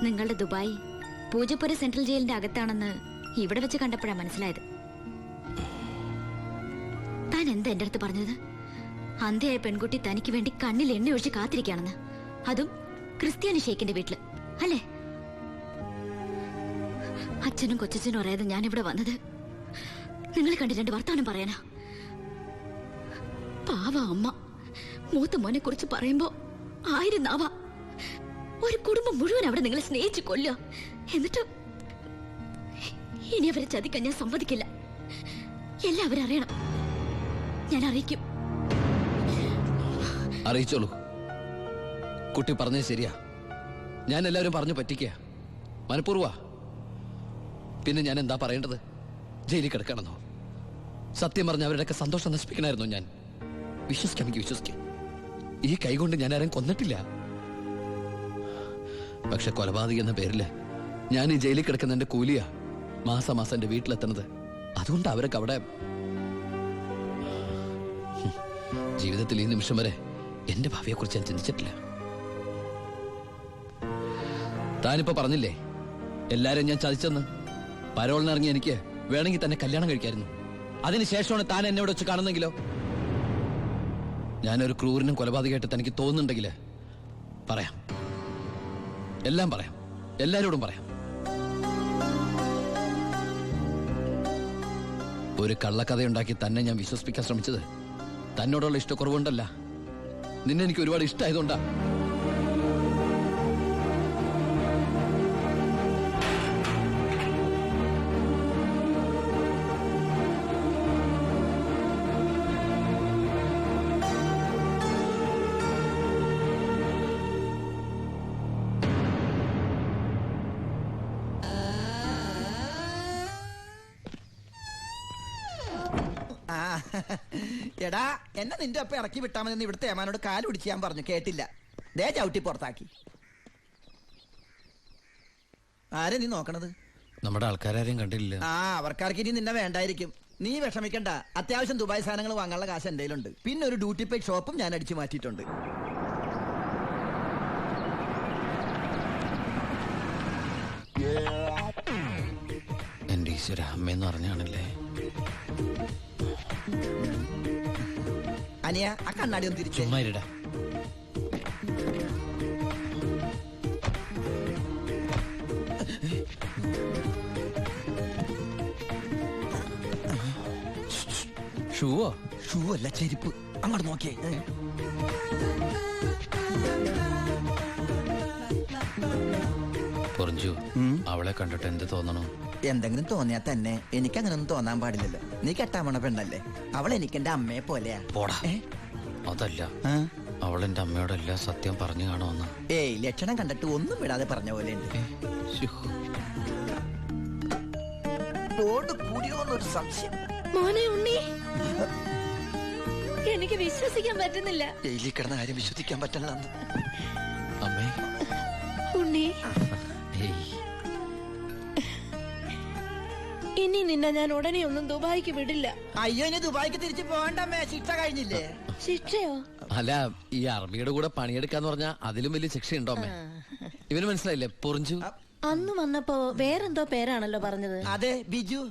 നിങ്ങളുടെ Dubai Poojappura central ജയിലിന്റെ അകത്താണെന്ന് ഇവിടെ വെച്ച് കണ്ടപ്പോഴാ മനസ്സിലായത്. താൻ എന്താ എന്റെ അടുത്ത് പറഞ്ഞത്? അന്ധയായ പെൺകുട്ടി തനിക്ക് വേണ്ടി കണ്ണിൽ എണ്ണ ഒഴിച്ച് കാത്തിരിക്കുകയാണെന്ന്, അതും ക്രിസ്ത്യാനി ഷേക്കിന്റെ വീട്ടില്, അല്ലേ? അച്ഛനും കൊച്ചച്ഛനും അറിയാതെ ഞാൻ ഇവിടെ വന്നത് നിങ്ങളെ കണ്ട് 2 വർത്താനം പറയാനാ. പാവ അമ്മ മൂത്ത മോനെ കുറിച്ച് പറയുമ്പോ 1000 നാവ. ഒരു കുടുംബം മുഴുവൻ അവിടെ നിങ്ങളെ സ്നേഹിച്ചു കൊല്ലുക. എന്നിട്ട് ഇനി അവരെ ചതിക്കാൻ ഞാൻ സമ്മതിക്കില്ല. എല്ലാവരും അറിയണം. ഞാൻ അറിയിക്കും. അറിയിച്ചോളൂ. കുട്ടി പറഞ്ഞത് ശരിയാ. ഞാൻ എല്ലാവരും പറഞ്ഞു പറ്റിക്കുക, മനഃപൂർവ്വ. പിന്നെ ഞാൻ എന്താ പറയേണ്ടത്? ജയിലിൽ കിടക്കണമെന്നോ? സത്യം പറഞ്ഞ അവരുടെയൊക്കെ സന്തോഷം നശിപ്പിക്കണമായിരുന്നു ഞാൻ. വിശ്വസിക്കാമെങ്കിൽ വിശ്വസിക്കാം. ഈ കൈകൊണ്ട് ഞാൻ ആരും കൊന്നിട്ടില്ല. പക്ഷെ കൊലപാതകം എന്ന പേരില് ഞാൻ ഈ ജയിലിൽ കിടക്കുന്ന എന്റെ കൂലിയാ മാസം എന്റെ വീട്ടിലെത്തുന്നത്. അതുകൊണ്ട് അവരൊക്കെ അവിടെ ജീവിതത്തിൽ ഈ നിമിഷം വരെ എന്റെ ഭാവിയെ കുറിച്ച് ഞാൻ ചിന്തിച്ചിട്ടില്ല. താനിപ്പോ പറഞ്ഞില്ലേ എല്ലാരും ഞാൻ ചതിച്ചെന്ന്. പരോളിനിറങ്ങി എനിക്ക് വേണമെങ്കിൽ തന്നെ കല്യാണം കഴിക്കായിരുന്നു. അതിനുശേഷമാണ് താൻ എന്നോട് വെച്ച് കാണുന്നെങ്കിലോ? ഞാനൊരു ക്രൂരനും കൊലപാതകമായിട്ട് തനിക്ക് തോന്നുന്നുണ്ടെങ്കിൽ പറയാം, എല്ലാം പറയാം, എല്ലാരോടും പറയാം. ഒരു കള്ളക്കഥയുണ്ടാക്കി തന്നെ ഞാൻ വിശ്വസിപ്പിക്കാൻ ശ്രമിച്ചത് തന്നോടുള്ള ഇഷ്ടക്കുറവുണ്ടല്ല, നിന്നെ എനിക്ക് ഒരുപാട് ഇഷ്ടമായതുകൊണ്ടാ. എടാ, എന്നെ നിന്റെ ഒപ്പം ഇറക്കി വിട്ടാ മതി. ഇവിടുത്തെ ഏമാനോട് കാല് പിടിച്ച് ഞാൻ പറഞ്ഞു, കേട്ടില്ല. ദേ ചവിട്ടി പുറത്താക്കി. ആരെ നീ നോക്കണത്? നമ്മുടെ ആൾക്കാരും കണ്ടില്ല. അവർക്കാർക്ക് ഇനി നിന്നെ വേണ്ടായിരിക്കും. നീ വിഷമിക്കണ്ട. അത്യാവശ്യം ദുബായ് സാധനങ്ങൾ വാങ്ങാനുള്ള കാശ് എന്റെ കയ്യിലുണ്ട്. പിന്നെ ഒരു ഡ്യൂട്ടി പെയ്ഡ് ഷോപ്പും ഞാൻ അടിച്ചു മാറ്റിയിട്ടുണ്ട്. എന്റെ ഈശ്വര, അമ്മയെന്ന് പറഞ്ഞാണല്ലേ. അനിയ, ആ കണ്ണാടി ഒന്ന് തിരിച്ചു. ചുമ്മാരിടാ. ഷൂവോ? ഷൂ അല്ല, ചെരുപ്പ്. അങ്ങോട്ട് നോക്കിയേ. പൊറിഞ്ചു, അവളെ കണ്ടിട്ട് എന്ത് തോന്നണു? എന്തെങ്കിലും തോന്നിയാ തന്നെ എനിക്കങ്ങനൊന്നും തോന്നാൻ പാടില്ലല്ലോ. നീ കെട്ടാമണ പെണ്ണല്ലേ. അവൾ എനിക്ക് എന്റെ അമ്മയെ പോലെയാ. പോടാ. അതല്ല, അവളെന്റെ അമ്മയോടെല്ലാ സത്യം പറഞ്ഞു കാണുമെന്ന്. ഏയ്, ലക്ഷണം കണ്ടിട്ട് ഒന്നും വിടാതെ പറഞ്ഞ പോലെ ഉണ്ട്. റോഡ് കൂടിയോന്നൊരു സംശയം. മോനെ ഉണ്ണി, എനിക്ക് വിശ്വസിക്കാൻ പറ്റുന്നില്ല. ജയിലിൽ കിടന്ന കാര്യം വിശ്വസിക്കാൻ പറ്റില്ല. അമ്മേ, ഉണ്ണി, ഇനി നിന്നെ ഞാൻ ഉടനെ ഒന്നും ദുബായിക്ക് വിടില്ല. അയ്യോ, ഇനി ദുബായിക്ക് തിരിച്ചു പോകണ്ടമ്മേ. ശിക്ഷ കഴിഞ്ഞില്ലേ? ശിക്ഷയോ? അല്ല, ഈ അറബിയുടെ കൂടെ പണിയെടുക്കാന്ന് പറഞ്ഞാ അതിലും വലിയ ശിക്ഷയുണ്ടോ അമ്മേ? ഇവന് മനസ്സിലായില്ലേ പൊറിഞ്ചു? അന്ന് വന്നപ്പോ വേറെന്തോ പേരാണല്ലോ പറഞ്ഞത്. അതെ, ബിജു.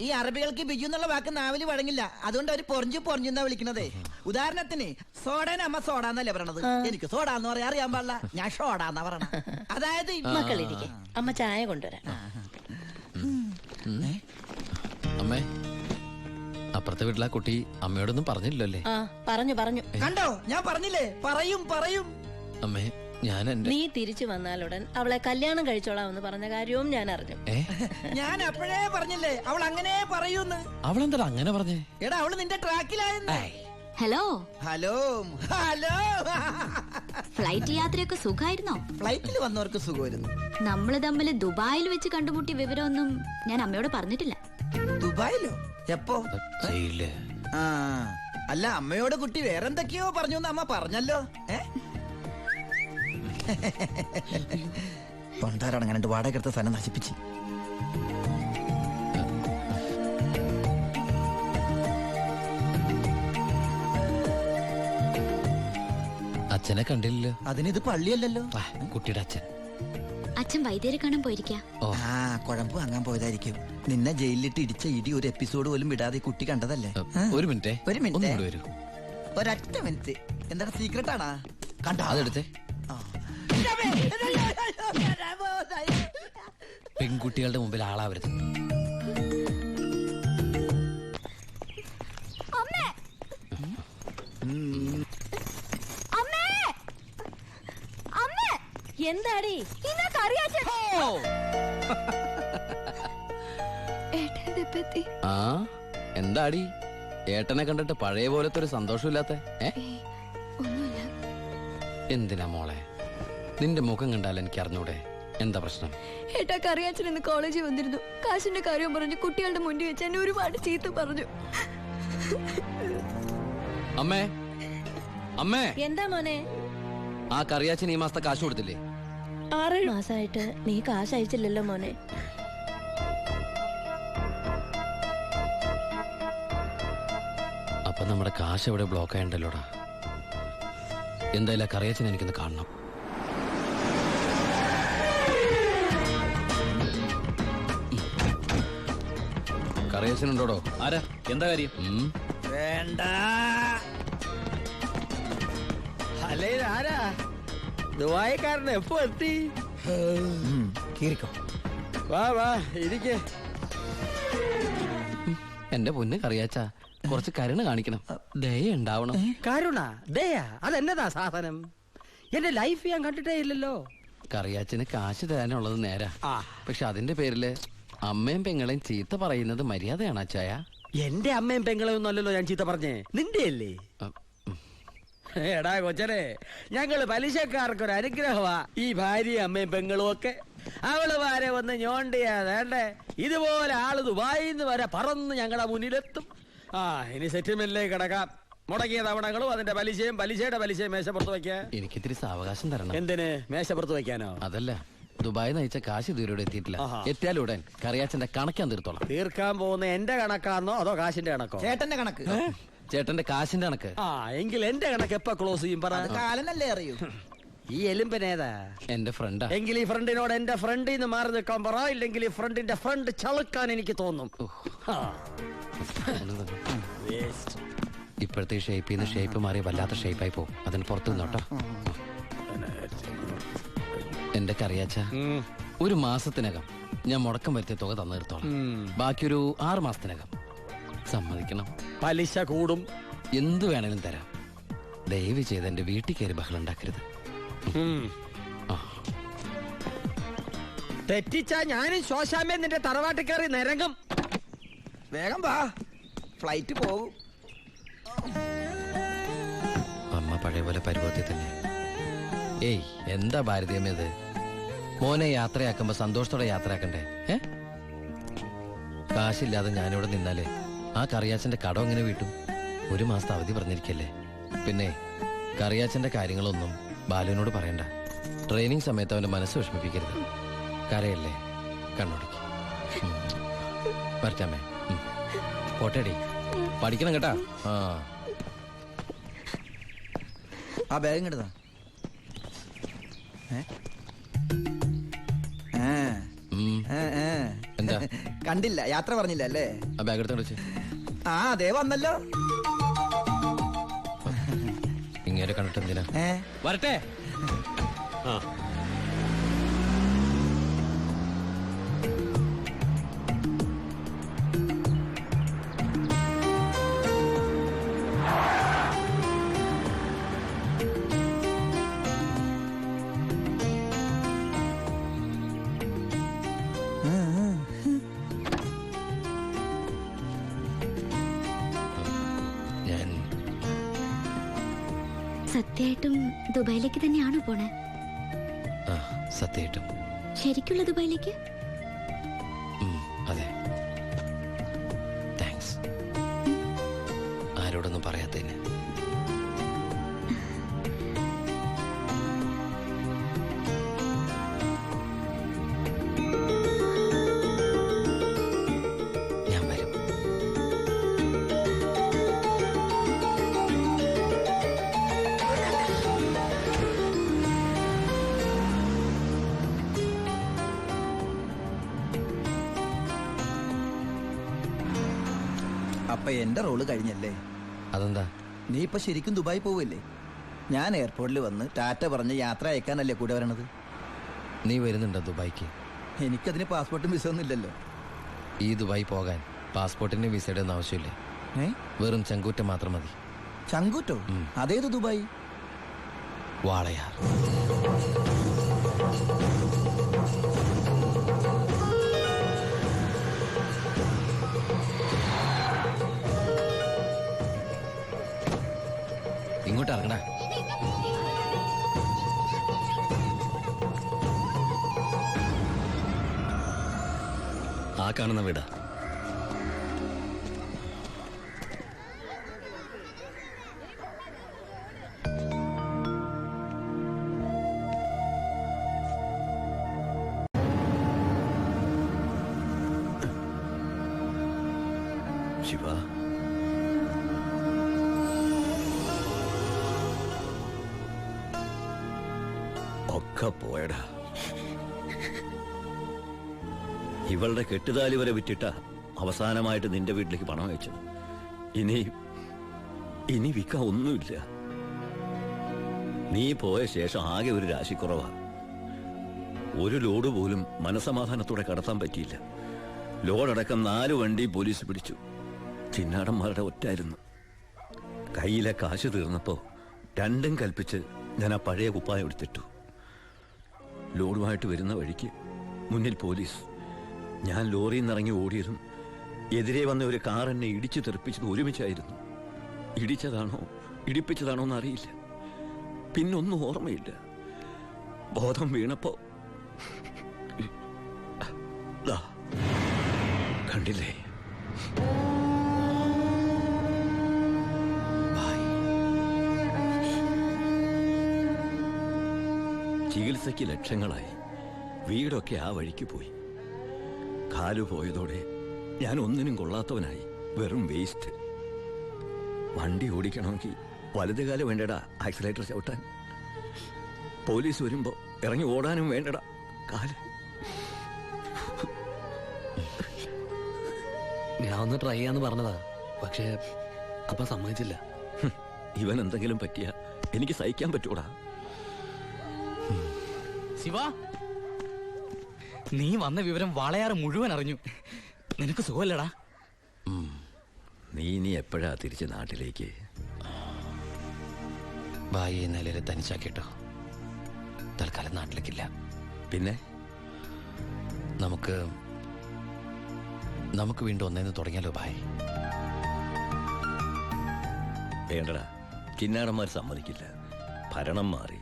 ഈ അറബികൾക്ക് ബിജു എന്നുള്ള വാക്ക് നാവില് വഴങ്ങില്ല. അതുകൊണ്ട് അവര് പൊറിഞ്ചു പൊറിഞ്ഞെന്നാ വിളിക്കണതേ. ഉദാഹരണത്തിന് സോഡേനെ അമ്മ സോഡാന്നല്ലേ പറയണത്. എനിക്ക് സോഡാന്ന് പറയാൻ അറിയാൻ പാടില്ല. ഞാൻ ഷോഡാന്നാ പറയണ. അതായത് മക്കളിരിക്കെ, അമ്മ ചായ കൊണ്ടുവരാം. അമ്മേ, അപ്പുറത്തെ വീട്ടിലെ കുട്ടി അമ്മയോടൊന്നും പറഞ്ഞില്ലല്ലേ? പറഞ്ഞു. കണ്ടോ, ഞാൻ പറഞ്ഞില്ലേ, പറയും. അമ്മേ, ഞാൻ നീ തിരിച്ചു വന്നാലുടൻ അവളെ കല്യാണം കഴിച്ചോളാമെന്ന് പറഞ്ഞ കാര്യവും ഞാൻ അറിഞ്ഞു. ഞാൻ അപ്പോഴേ പറഞ്ഞില്ലേ അവൾ അങ്ങനെ പറയൂന്ന്. അവളെന്താ അങ്ങനെ പറഞ്ഞേ? എടാ, അവള് നിന്റെ ട്രാക്കിലായെന്ന്. Hello hello hello. ഫ്ലൈറ്റ് യാത്രയൊക്കെ സുഖമായിരുന്നോ? ഫ്ലൈറ്റിൽ വന്നവർക്ക് സുഖമായിരുന്നു. നമ്മള് തമ്മിൽ ദുബായിൽ വെച്ച് കണ്ടുമുട്ടിയ വിവരമൊന്നും ഞാൻ അമ്മയോട് പറഞ്ഞിട്ടില്ല. ദുബായിലോ? എപ്പോ? ആ, അല്ല, അമ്മയോട് കുട്ടി വേറെന്തൊക്കെയോ പറഞ്ഞു അമ്മ പറഞ്ഞല്ലോ. പണ്ടാരടങ്ങാണ്ട് വാടക എടുത്ത സ്ഥലം നശിപ്പിച്ച്. അച്ഛനെ കണ്ടില്ലല്ലോ. അതിനിത് പള്ളിയല്ലല്ലോ. കുട്ടിയുടെ അച്ഛൻ. അച്ഛൻ വൈദ്യരെ കാണാൻ പോയിരിക്ക. ഓ ആ കുഴമ്പ് വാങ്ങാൻ പോയതായിരിക്കും. നിന്നെ ജയിലിലിട്ട് ഇടിച്ച ഇടി ഒരു എപ്പിസോഡ് പോലും വിടാതെ ഈ കുട്ടി കണ്ടതല്ലേ? ഒരു മിനിറ്റ് ഒരു മിനിറ്റ്. ഒന്നുകൂടി വരൂ. ഒരൊറ്റ മിനിറ്റ്. എന്താണ് സീക്രട്ട് ആണാ? കണ്ടോ? അതെടുത്തേ. പെൺകുട്ടികളുടെ മുമ്പിൽ ആളാവരുത്. എന്താടി ആ എന്താടി ഏട്ടനെ കണ്ടിട്ട് പഴയ പോലത്തെ ഒരു സന്തോഷമില്ലാത്ത? എന്തിനാ മോളെ? നിന്റെ മുഖം കണ്ടാൽ എനിക്ക് അറിഞ്ഞൂടെ എന്താ പ്രശ്നം? ഏട്ടാ കറിയാച്ചൻ ഇന്ന് കോളേജിൽ വന്നിരുന്നു. കാശിന്റെ കാര്യം പറഞ്ഞു കുട്ടികളുടെ മുന്നിൽ വെച്ച് എന്നെ ഒരുപാട് ചീത്ത പറഞ്ഞു. അമ്മേ അമ്മേ, എന്താ മോനെ? ആ കറിയാച്ചൻ ഈ മാസത്തെ കാശ് കൊടുത്തില്ലേ? 6 മാസമായിട്ട് നീ കാശ് അയച്ചില്ലല്ലോ മോനെ. അപ്പൊ നമ്മുടെ കാശ് എവിടെ ബ്ലോക്ക് ആയണ്ടല്ലോടാ. എന്തായാലും കറിയാച്ചൻ എനിക്കൊന്ന് കാണണം. കറിയാച്ചനുണ്ടോടോ? ആരാ? എന്താ കാര്യം? വേണ്ട. അല്ലേ ആരാ? ദുബായിക്കാരൻ എപ്പോ എത്തി? കീറിക്കോ. വാ വാ ഇരിക്കേ. എന്റെ പൊന്ന് കറിയാച്ച, കുറച്ച് കരുണ കാണിക്കണം, ദയ ഉണ്ടാവണം. കരുണ ദയാ അതെന്നതാ സാധനം? എന്റെ ലൈഫ് ഞാൻ കണ്ടിട്ടേ ഇല്ലല്ലോ. കറിയാച്ചന് കാശ് തരാനുള്ളത് നേരാ. ആ പക്ഷെ അതിന്റെ പേരില് അമ്മയും പെങ്ങളെയും ചീത്ത പറയുന്നത് മര്യാദയാണ് അച്ചായ? എന്റെ അമ്മയും പെങ്ങളെയും ഒന്നും അല്ലല്ലോ ഞാൻ ചീത്ത പറഞ്ഞേ, നിന്റെ അല്ലേ? എടാ കൊച്ചനെ, ഞങ്ങള് പലിശക്കാർക്കൊരു അനുഗ്രഹമാ ഈ ഭാര്യയും അമ്മയും പെങ്ങളും ഒക്കെ. അവള് വരെ വന്ന് ഞോണ്ടിയാ വേണ്ടേ, ഇതുപോലെ ആള് ദുബായിന്ന് വരെ പറന്ന് ഞങ്ങളുടെ മുന്നിലെത്തും. ആ ഇനി സെറ്റിൽമെന്റിലേക്ക് കിടക്കാം. മുടക്കിയ തവണകളും അതിന്റെ പലിശയും പലിശയുടെ പലിശയും മേശപ്പുറത്ത് വെക്കാൻ. എനിക്കിത്തിരി സാവകാശം തരണം. എന്തിന് മേശപ്പുറത്ത് വെക്കാനോ? അതല്ല, ദുബായ് നയിച്ച കാശ് ഇതുവരെ എത്തിയിട്ടില്ല. ആഹാ. എത്തിയാലുടൻ കറിയാച്ചന്റെ കണക്കാൻ തീർത്തോളാം. തീർക്കാൻ പോകുന്ന എന്റെ കണക്കാന്നോ അതോ കാശിന്റെ കണക്കോ? ചേട്ടന്റെ കണക്ക്. ചേട്ടന്റെ കാശിന്റെ കണക്ക്. ആ എങ്കിൽ എന്റെ കണക്ക് എപ്പ ക്ലോസ് ചെയ്യും പറ? അത് കാലനല്ലേ അറിയൂ. ഈ എലുമ്പനേതാ? എന്റെ ഫ്രണ്ടാ. എങ്കിൽ ഈ ഫ്രണ്ടിനോട് എന്റെ ഫ്രണ്ടിൽ നിന്ന് മാറി നിൽക്കാൻ പറ, ഇല്ലെങ്കിൽ ഈ ഫ്രണ്ടിന്റെ ഫ്രണ്ട് ചളുക്കാൻ എനിക്ക് തോന്നും. ആ. ഇപ്പോഴത്തെ ഷേപ്പിൽ നിന്ന് ഷേപ്പ് മാറി വല്ലാത്ത ഷേപ്പായി പോകും. അതിന് പുറത്തു നിന്നോട്ടോ. എന്റെ കറിയാച്ച, ഉം. ഒരു മാസത്തിനകം ഞാൻ മുടക്കം വരുത്തിയ തുക തന്നു തീർത്തോളാം. ഉം. ബാക്കിയൊരു 6 മാസത്തിനകം. സമ്മതിക്കണം. പലിശ കൂടും. എന്തു വേണേലും തരാം. ദയവ് ചെയ്ത് എന്റെ വീട്ടിൽ കയറി ബഹളം ഉണ്ടാക്കരുത്. ഉം. ആ. തെറ്റിച്ചാ ഞാനും ശോശാമ്മ നിന്റെ തറവാട്ടിൽ കയറി നിരങ്ങും. വേഗം വാ, ഫ്ലൈറ്റ് പോകും. അമ്മ പഴയ പോലെ പരുവത്തിൽ തന്നെ. ഏയ് എന്താ ഭാരതീയമ്മത്? മോനെ യാത്രയാക്കുമ്പോ സന്തോഷത്തോടെ യാത്രയാക്കണ്ടേ? കാശില്ലാതെ ഞാനിവിടെ നിന്നാലേ ആ കറിയാച്ചന്റെ കടം എങ്ങനെ വീട്ടും? 1 മാസത്തെ അവധി പറഞ്ഞിരിക്കല്ലേ. പിന്നെ കറിയാച്ചന്റെ കാര്യങ്ങളൊന്നും ബാലുവിനോട് പറയണ്ട. ട്രെയിനിങ് സമയത്ത് അവന്റെ മനസ്സ് വിഷമിപ്പിക്കരുത്. കരയല്ലേ, കണ്ണോടിക്ക്. വരച്ചാമേ, പോട്ടേടി, പഠിക്കണം കേട്ടാ. ആ ബാഗ് ഇങ്ങോട്ടാ. എന്താ കണ്ടില്ല, യാത്ര പറഞ്ഞില്ല അല്ലേ? ആ ബാഗ് എടുത്തോണ്ട് വെച്ച്. ആ അതേ വന്നല്ലോ. ഇങ്ങനെ കണ്ടിട്ട് എന്തിനാ? വരട്ടെ. ഞാൻ സത്യമായിട്ടും ദുബായിലേക്ക് തന്നെയാണോ പോണേ? സത്യമായിട്ടും. ശരിക്കുള്ള ദുബായിലേക്ക്? അതെ. താങ്ക്സ്. ആരോടൊന്നും പറയാത്തതിന്. ഞാൻ വരും. അപ്പൊ എന്റെ റോള് കഴിഞ്ഞല്ലേ? അതെന്താ? നീ ഇപ്പൊ ശരിക്കും ദുബായി പോവല്ലേ? ഞാൻ എയർപോർട്ടിൽ വന്ന് ടാറ്റ പറഞ്ഞ് യാത്ര അയക്കാനല്ലേ കൂടെ വരണത്? നീ വരുന്നുണ്ടോ ദുബായിക്ക്? എനിക്കതിന് പാസ്പോർട്ടും വിസ ഒന്നും ഇല്ലല്ലോ. ഈ ദുബായി പോകാൻ പാസ്പോർട്ടിന്റെ വിസയുടെ ഒന്നും ആവശ്യമില്ല. വെറും ചങ്കൂറ്റം മാത്രം മതി. ചങ്കൂറ്റോ? അതേത് ദുബായി? വാളയാർ. ഇങ്ങോട്ട് ഇറങ്ങണ. ആ കാണുന്ന വീടാ. ശിവ, ഒക്കെ പോയടാ. ഇവളുടെ കെട്ടുതാലി വരെ വിറ്റിട്ട അവസാനമായിട്ട് നിന്റെ വീട്ടിലേക്ക് പണം അയച്ചു. ഇനി വിൽക്കാൻ ഒന്നുമില്ല. നീ പോയ ശേഷം ആകെ ഒരു രാശിക്കുറവാ. ഒരു ലോഡ് പോലും മനസമാധാനത്തോടെ കടത്താൻ പറ്റിയില്ല. ലോഡടക്കം 4 വണ്ടി പോലീസ് പിടിച്ചു. ചിന്നാടന്മാരുടെ ഒറ്റായിരുന്നു. കയ്യിലെ കാശ് തീർന്നപ്പോ രണ്ടും കൽപ്പിച്ച് ഞാൻ ആ പഴയ കുപ്പായം എടുത്തിട്ടു. ലോഡുമായിട്ട് വരുന്ന വഴിക്ക് മുന്നിൽ പോലീസ്. ഞാൻ ലോറിയിൽ നിന്നിറങ്ങി ഓടിയതും എതിരെ വന്ന ഒരു കാർ എന്നെ ഇടിച്ചു തെറിപ്പിച്ചത് ഒരുമിച്ചായിരുന്നു. ഇടിച്ചതാണോ ഇടിപ്പിച്ചതാണോ എന്നറിയില്ല. പിന്നൊന്നും ഓർമ്മയില്ല. ബോധം വീണപ്പോ കണ്ടില്ലേ? ചികിത്സയ്ക്ക് ലക്ഷങ്ങളായി. വീടൊക്കെ ആ വഴിക്ക് പോയി. കാലു പോയതോടെ ഞാൻ ഒന്നിനും കൊള്ളാത്തവനായി. വെറും വേസ്റ്റ്. വണ്ടി ഓടിക്കണമെങ്കിൽ വലത് കാല് വേണ്ടടാ ആക്സിലേറ്റർ ചവിട്ടാൻ. പോലീസ് വരുമ്പോ ഇറങ്ങി ഓടാനും വേണ്ടടാ കാല്. ഞാൻ ഒന്ന് ട്രൈ ചെയ്യാന്ന് പറഞ്ഞതാ, പക്ഷേ അപ്പൊ സമ്മതിച്ചില്ല. ഇവൻ എന്തെങ്കിലും പറ്റിയ എനിക്ക് സഹിക്കാൻ പറ്റൂടാ. ശിവ, നീ വന്ന വിവരം വാളയാറ് മുഴുവൻ അറിഞ്ഞു. നിനക്ക് സുഖമല്ലടാ? നീ ഇനി എപ്പോഴാ തിരിച്ച് നാട്ടിലേക്ക്? ഭായി നിലയിൽ തനിച്ചാക്കിട്ടോ. തൽക്കാലം നാട്ടിലേക്കില്ല. പിന്നെ നമുക്ക് വീണ്ടും ഒന്നേന്ന് തുടങ്ങിയാലോ ഭായ്? വേണ്ടടാ, കിന്നാടന്മാർ സമ്മതിക്കില്ല. ഭരണം മാറി.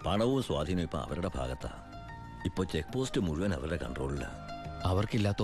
പണവും സ്വാധീനവും ഇപ്പൊ അവരുടെ ഭാഗത്താ. ഇപ്പൊ ചെക്ക് പോസ്റ്റ് മുഴുവൻ അവരുടെ കൺട്രോളിലാണ്. അവർക്കില്ലാത്ത